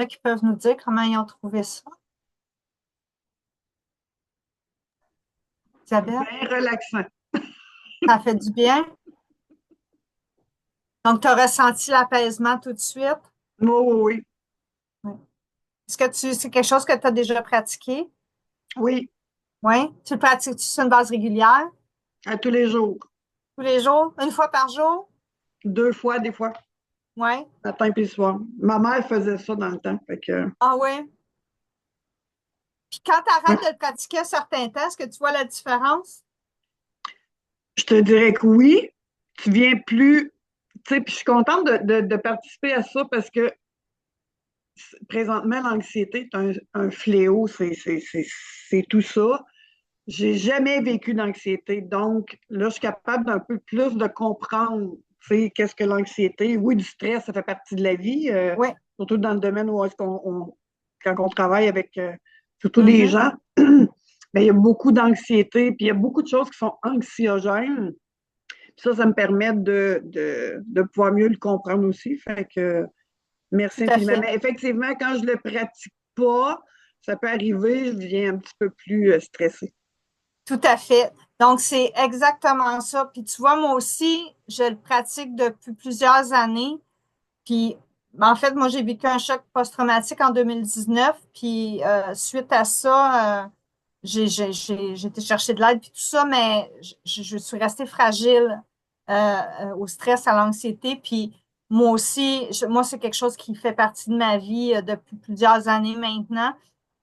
Speaker 1: Ceux qui peuvent nous dire comment ils ont trouvé ça. Isabelle,
Speaker 3: Bien relaxant.
Speaker 1: ça fait du bien. Donc, tu as ressenti l'apaisement tout de suite.
Speaker 3: Oui, oui,
Speaker 1: Oui. Est-ce que c'est quelque chose que tu as déjà pratiqué?
Speaker 3: oui.
Speaker 1: Oui. Tu le pratiques-tu sur une base régulière?
Speaker 3: À tous les jours.
Speaker 1: Tous les jours? Une fois par jour?
Speaker 3: 2 fois, des fois,
Speaker 1: Oui.
Speaker 3: matin puis soir. Ma mère faisait ça dans le temps. Fait que,
Speaker 1: Ah oui. Puis quand tu
Speaker 3: ouais.
Speaker 1: arrêtes de le pratiquer un certain temps, est-ce que tu vois la différence?
Speaker 3: Je te dirais que oui, tu viens plus. Tu sais, puis je suis contente de participer à ça parce que présentement, l'anxiété est un fléau, c'est tout ça. J'ai jamais vécu d'anxiété, donc là, je suis capable d'un peu plus de comprendre, tu sais, qu'est-ce que l'anxiété. Oui, du stress, ça fait partie de la vie,
Speaker 1: Oui.
Speaker 3: surtout dans le domaine où quand on travaille avec surtout des
Speaker 1: Mhm.
Speaker 3: gens, ben, il y a beaucoup d'anxiété, puis il y a beaucoup de choses qui sont anxiogènes. Ça me permet de pouvoir mieux le comprendre aussi. Fait que merci
Speaker 1: Tout à
Speaker 3: infiniment.
Speaker 1: fait.
Speaker 3: Mais effectivement, quand je ne le pratique pas, ça peut arriver, je deviens un petit peu plus stressée.
Speaker 1: Tout à fait. Donc, c'est exactement ça. Puis tu vois, moi aussi, je le pratique depuis plusieurs années. Puis, en fait, moi, j'ai vécu un choc post-traumatique en 2019. Puis, suite à ça, j'ai été chercher de l'aide puis tout ça, mais je suis restée fragile au stress, à l'anxiété. Puis, moi aussi, moi, c'est quelque chose qui fait partie de ma vie depuis plusieurs années maintenant.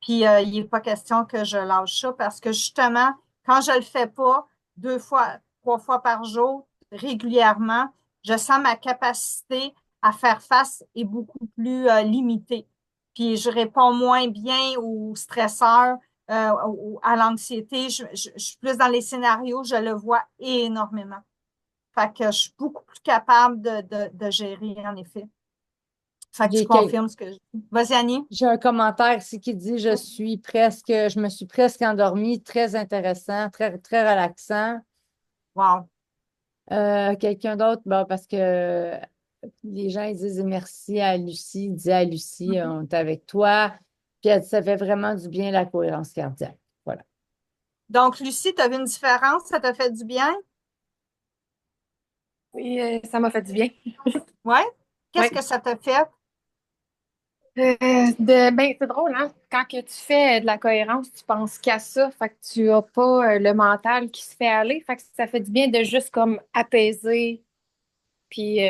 Speaker 1: Puis, il n'est pas question que je lâche ça parce que justement, quand je le fais pas 2 fois, 3 fois par jour, régulièrement, je sens ma capacité à faire face est beaucoup plus limitée. Puis, je réponds moins bien aux stresseurs, à l'anxiété. Je suis plus dans les scénarios, je le vois énormément. Fait que je suis beaucoup plus capable de gérer, en effet. Fait que tu
Speaker 2: J'ai quel-
Speaker 1: confirmes ce que je dis. Vas-y, Annie.
Speaker 2: j'ai un commentaire ici qui dit je me suis presque endormie, très intéressant, très, très relaxant.
Speaker 1: Wow.
Speaker 2: Quelqu'un d'autre, bon, parce que les gens ils disent merci à Lucie, ils disent à Lucie,
Speaker 1: Mhm.
Speaker 2: on est avec toi. Puis elle dit, ça fait vraiment du bien la cohérence cardiaque. Voilà.
Speaker 1: Donc, Lucie, tu as vu une différence? Ça t'a fait du bien?
Speaker 5: Oui, ça m'a fait du bien.
Speaker 1: Ouais? Qu'est-ce
Speaker 5: Oui.
Speaker 1: que ça t'a fait?
Speaker 5: Ben, c'est drôle, hein? Quand que tu fais de la cohérence, tu penses qu'à ça, fait que tu as pas le mental qui se fait aller, fait que ça fait du bien de juste comme apaiser, puis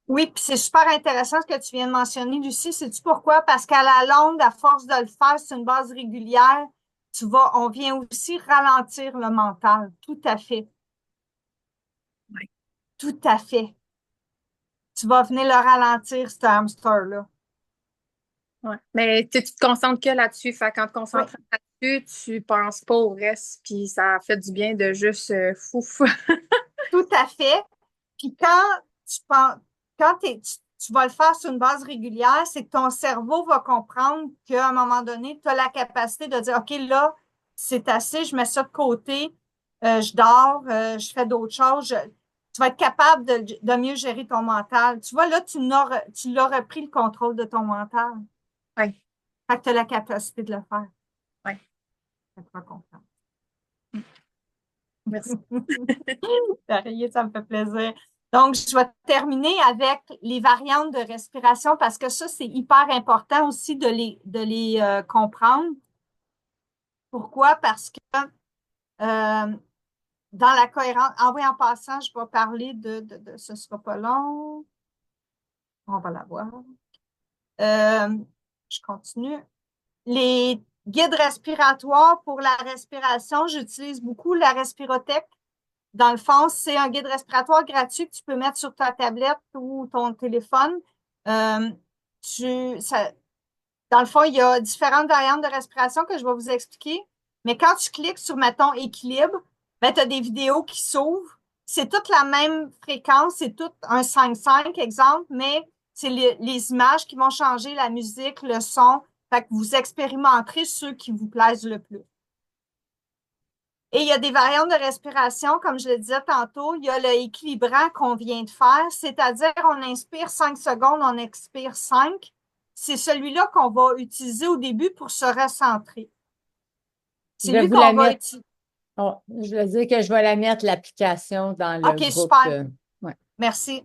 Speaker 1: Oui, puis c'est super intéressant ce que tu viens de mentionner, Lucie. Sais-tu pourquoi? Parce qu'à la longue, à force de le faire sur une base régulière, on vient aussi ralentir le mental. Tout à fait. Tout à fait. Tu vas venir le ralentir, ce hamster-là.
Speaker 5: ouais. Mais tu te concentres que là-dessus, fait que quand tu te
Speaker 1: Oui,
Speaker 5: concentres là-dessus, tu penses pas au reste, puis ça fait du bien de juste fouf.
Speaker 1: tout à fait. Puis quand tu penses, quand tu vas le faire sur une base régulière, c'est que ton cerveau va comprendre qu'à un moment donné, tu as la capacité de dire, OK, là, c'est assez, je mets ça de côté, je dors, je fais d'autres choses. Tu vas être capable de mieux gérer ton mental. Tu vois, là, tu l'as repris le contrôle de ton mental.
Speaker 5: Ouais,
Speaker 1: Fait que tu as la capacité de le faire.
Speaker 5: ouais.
Speaker 1: Je suis content.
Speaker 5: Merci.
Speaker 1: T'as ri, ça me fait plaisir. Donc, je vais terminer avec les variantes de respiration parce que ça, c'est hyper important aussi de les comprendre. Pourquoi? Parce que dans la cohérence, ah oui, en passant, je vais parler ce ne sera pas long. On va la voir. Je continue. Les guides respiratoires pour la respiration, j'utilise beaucoup la Respirothèque. Dans le fond, c'est un guide respiratoire gratuit que tu peux mettre sur ta tablette ou ton téléphone. Euh, dans le fond, il y a différentes variantes de respiration que je vais vous expliquer. Mais quand tu cliques sur, mettons, équilibre, ben, tu as des vidéos qui s'ouvrent. C'est toute la même fréquence, c'est tout un 5-5, exemple, mais c'est les images qui vont changer, la musique, le son. Fait que vous expérimenterez ceux qui vous plaisent le plus. Et il y a des variantes de respiration, comme je le disais tantôt. Il y a le équilibrant qu'on vient de faire, c'est-à-dire on inspire 5 secondes, on expire 5. c'est celui-là qu'on va utiliser au début pour se recentrer.
Speaker 2: Je
Speaker 1: C'est
Speaker 2: vais
Speaker 1: lui
Speaker 2: vous la
Speaker 1: qu'on va
Speaker 2: mettre.
Speaker 1: utiliser.
Speaker 2: Oh, je veux dire que je vais la mettre, l'application, dans le
Speaker 1: OK,
Speaker 2: groupe.
Speaker 1: super.
Speaker 2: Ouais.
Speaker 1: Merci.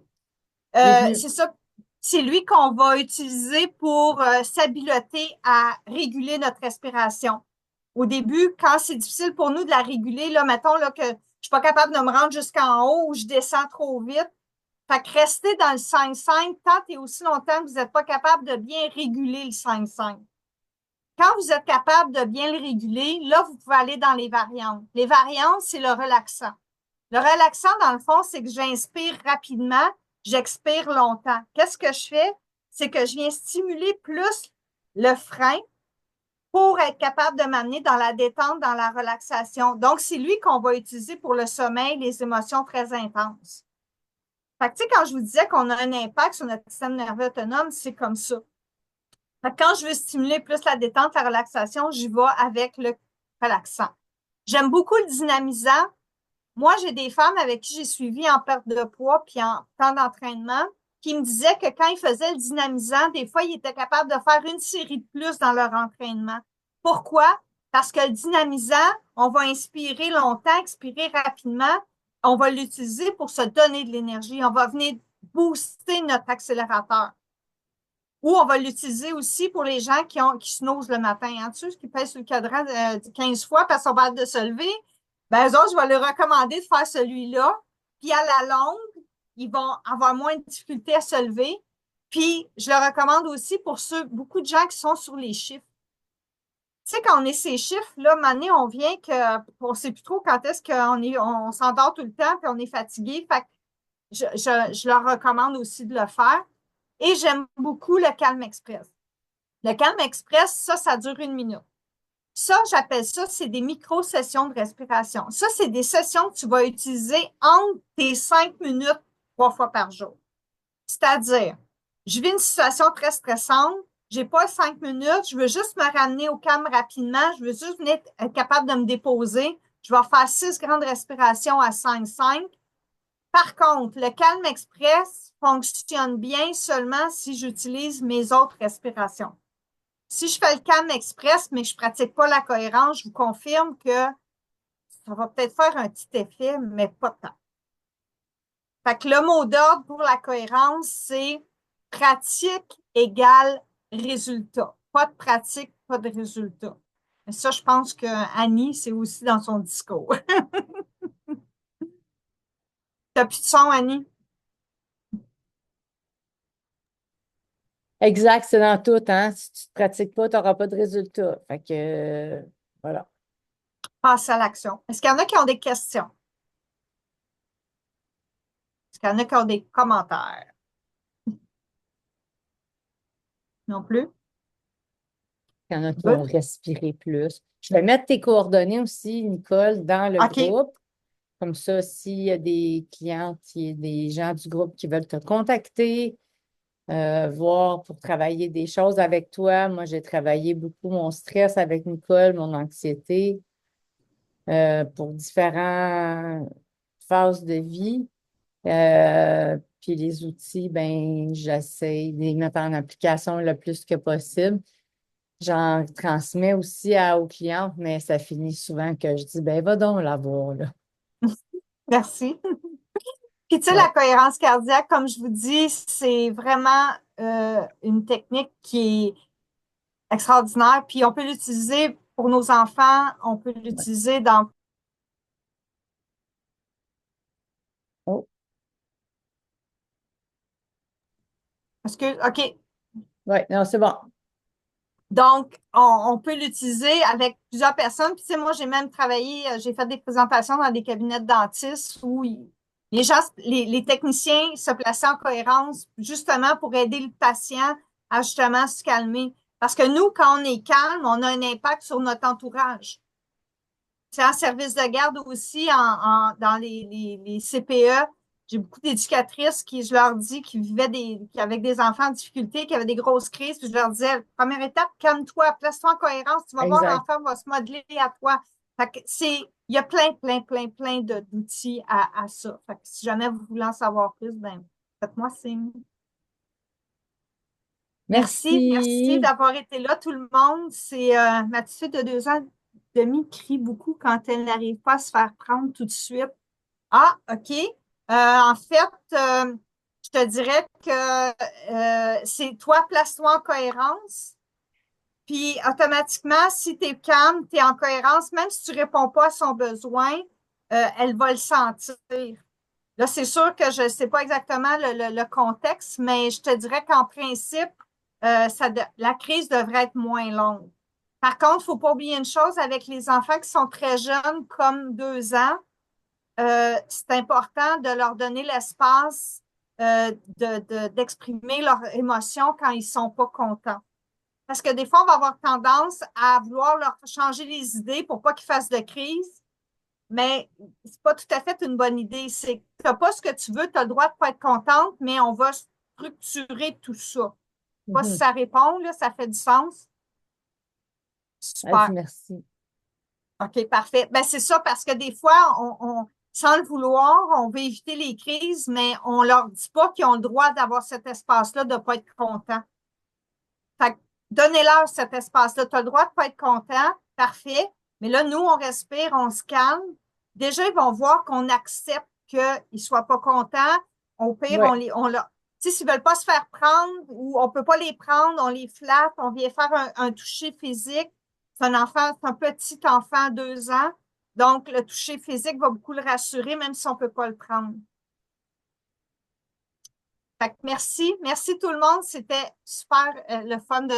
Speaker 2: Il est venu.
Speaker 1: C'est ça. C'est lui qu'on va utiliser pour s'habiliter à réguler notre respiration. Au début, quand c'est difficile pour nous de la réguler, là, mettons là, que je suis pas capable de me rendre jusqu'en haut ou je descends trop vite. Fait que rester dans le 5-5 tant et aussi longtemps que vous n'êtes pas capable de bien réguler le 5-5. Quand vous êtes capable de bien le réguler, là, vous pouvez aller dans les variantes. Les variantes, c'est le relaxant. Le relaxant, dans le fond, c'est que j'inspire rapidement, j'expire longtemps. Qu'est-ce que je fais? C'est que je viens stimuler plus le frein pour être capable de m'amener dans la détente, dans la relaxation. Donc, c'est lui qu'on va utiliser pour le sommeil, les émotions très intenses. Fait que, tu sais, quand je vous disais qu'on a un impact sur notre système nerveux autonome, c'est comme ça. Fait que quand je veux stimuler plus la détente, la relaxation, j'y vais avec le relaxant. J'aime beaucoup le dynamisant. Moi, j'ai des femmes avec qui j'ai suivi en perte de poids puis en temps d'entraînement qui me disaient que quand ils faisaient le dynamisant, des fois, ils étaient capables de faire une série de plus dans leur entraînement. Pourquoi? Parce que le dynamisant, on va inspirer longtemps, expirer rapidement. On va l'utiliser pour se donner de l'énergie. On va venir booster notre accélérateur. Ou on va l'utiliser aussi pour les gens qui snoozent le matin. Hein, tu sais, qui pèsent sur le cadran 15 fois parce qu'on va de se lever. Ben, eux autres, je vais leur recommander de faire celui-là. Puis à la longue, ils vont avoir moins de difficultés à se lever. Puis je le recommande aussi pour beaucoup de gens qui sont sur les chiffres. Tu sais, quand on est ces chiffres, là, maintenant, on vient on ne sait plus trop quand est-ce on s'endort tout le temps puis on est fatigué. Fait que je leur recommande aussi de le faire. Et j'aime beaucoup le Calm Express. Le Calm Express, ça dure 1 minute. Ça, j'appelle ça, c'est des micro-sessions de respiration. Ça, c'est des sessions que tu vas utiliser entre tes 5 minutes 3 fois par jour. C'est-à-dire, je vis une situation très stressante, j'ai pas 5 minutes, je veux juste me ramener au calme rapidement, je veux juste venir être capable de me déposer. Je vais faire 6 grandes respirations à 5-5. Par contre, le Calm Express fonctionne bien seulement si j'utilise mes autres respirations. Si je fais le Calm Express, mais que je ne pratique pas la cohérence, je vous confirme que ça va peut-être faire un petit effet, mais pas tant. Fait que le mot d'ordre pour la cohérence, c'est pratique égale résultat. Pas de pratique, pas de résultat. Mais ça, je pense que Annie, c'est aussi dans son discours. T'as plus de son, Annie?
Speaker 2: Exact, c'est dans tout, hein. Si tu ne pratiques pas, tu n'auras pas de résultat. Fait que, voilà.
Speaker 1: Passe à l'action. Est-ce qu'il y en a qui ont des questions? Est-ce qu'il y en a qui ont des commentaires? Non plus?
Speaker 2: Il y en a qui vont
Speaker 1: Good.
Speaker 2: respirer plus. Je vais mettre tes coordonnées aussi, Nicole, dans le
Speaker 1: OK.
Speaker 2: groupe. Comme ça, s'il y a des clientes, s'il y a des gens du groupe qui veulent te contacter, voir pour travailler des choses avec toi. Moi, j'ai travaillé beaucoup mon stress avec Nicole, mon anxiété, pour différentes phases de vie. Puis les outils, ben, j'essaie de les mettre en application le plus que possible. J'en transmets aussi aux clientes, mais ça finit souvent que je dis, ben, va donc la voir, là.
Speaker 1: Merci. Puis, tu sais, la
Speaker 2: Ouais.
Speaker 1: cohérence cardiaque, comme je vous dis, c'est vraiment une technique qui est extraordinaire. Puis, on peut l'utiliser pour nos enfants, on peut l'utiliser dans...
Speaker 2: Oh,
Speaker 1: Parce que, OK.
Speaker 2: ouais, non, c'est bon.
Speaker 1: Donc, on peut l'utiliser avec plusieurs personnes. Puis, tu sais, moi, j'ai même travaillé, j'ai fait des présentations dans des cabinets de dentistes où les gens, les techniciens se plaçaient en cohérence justement pour aider le patient à justement se calmer. Parce que nous, quand on est calme, on a un impact sur notre entourage. C'est en service de garde aussi, dans les CPE. J'ai beaucoup d'éducatrices qui, je leur dis, qui vivaient avec des enfants en difficulté, qui avaient des grosses crises, puis je leur disais, première étape, calme-toi, place-toi en cohérence, tu vas voir,
Speaker 2: Exact.
Speaker 1: l'enfant va se modeler à toi. Fait que il y a plein d'outils à ça. Fait que si jamais vous voulez en savoir plus, ben, faites-moi signe. Merci
Speaker 2: Merci.
Speaker 1: d'avoir été là, tout le monde. C'est ma petite fille de 2 ans et demi crie beaucoup quand elle n'arrive pas à se faire prendre tout de suite. Ah, OK. En fait, je te dirais que c'est toi, place-toi en cohérence. Puis automatiquement, si tu es calme, tu es en cohérence, même si tu réponds pas à son besoin, elle va le sentir. Là, c'est sûr que je ne sais pas exactement le contexte, mais je te dirais qu'en principe, la crise devrait être moins longue. Par contre, il ne faut pas oublier une chose avec les enfants qui sont très jeunes, comme 2 ans, c'est important de leur donner l'espace d'exprimer leurs émotions quand ils ne sont pas contents. Parce que des fois, on va avoir tendance à vouloir leur changer les idées pour pas qu'ils fassent de crise, mais c'est pas tout à fait une bonne idée. C'est que tu n'as pas ce que tu veux, tu as le droit de pas être contente, mais on va structurer tout ça. Pas si
Speaker 2: Mhm.
Speaker 1: ça répond, là, ça fait du sens.
Speaker 2: Vas-y,
Speaker 1: Super.
Speaker 2: merci.
Speaker 1: OK, parfait. Ben, c'est ça, parce que des fois, sans le vouloir, on veut éviter les crises, mais on leur dit pas qu'ils ont le droit d'avoir cet espace-là, de pas être content. Fait que donnez-leur cet espace-là. Tu as le droit de pas être content, parfait. Mais là, nous, on respire, on se calme. Déjà, ils vont voir qu'on accepte qu'ils ne soient pas contents. Au pire,
Speaker 2: Oui,
Speaker 1: tu sais, s'ils ne veulent pas se faire prendre ou on ne peut pas les prendre, on les flatte, on vient faire un toucher physique. C'est un petit enfant, 2 ans. Donc, le toucher physique va beaucoup le rassurer, même si on ne peut pas le prendre. Fait que merci. Merci tout le monde. C'était super le fun de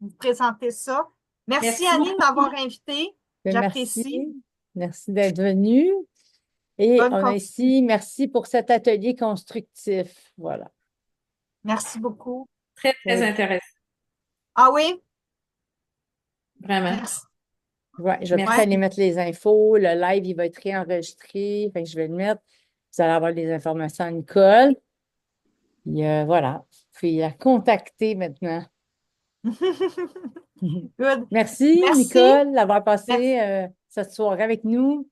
Speaker 1: vous présenter ça. Merci
Speaker 4: Merci
Speaker 1: Annie de
Speaker 4: beaucoup.
Speaker 1: m'avoir invitée.
Speaker 2: ben, merci.
Speaker 1: J'apprécie.
Speaker 2: Merci d'être venu. Et
Speaker 1: Bonne
Speaker 2: on a
Speaker 1: continuité.
Speaker 2: ici, merci pour cet atelier constructif. Voilà.
Speaker 1: Merci beaucoup.
Speaker 4: Très, très
Speaker 2: Oui.
Speaker 4: intéressant.
Speaker 1: Ah oui?
Speaker 4: Vraiment.
Speaker 1: Merci.
Speaker 2: Ouais, je vais peut-être
Speaker 1: Ouais.
Speaker 4: Merci.
Speaker 2: aller mettre les infos. Le live, il va être réenregistré. Fait que je vais le mettre. Vous allez avoir les informations à Nicole. Puis voilà. Puis la contacter maintenant.
Speaker 1: Good.
Speaker 2: Merci,
Speaker 1: Merci.
Speaker 2: Nicole, d'avoir
Speaker 1: Merci.
Speaker 2: passé cette soirée avec nous.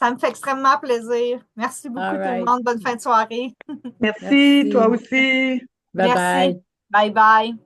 Speaker 1: Ça me fait extrêmement plaisir. Merci
Speaker 2: All
Speaker 1: beaucoup tout le
Speaker 2: right.
Speaker 1: monde. Bonne fin de soirée.
Speaker 3: Merci, toi
Speaker 2: Merci.
Speaker 3: aussi.
Speaker 2: Bye
Speaker 1: Merci.
Speaker 2: bye.
Speaker 1: Bye bye.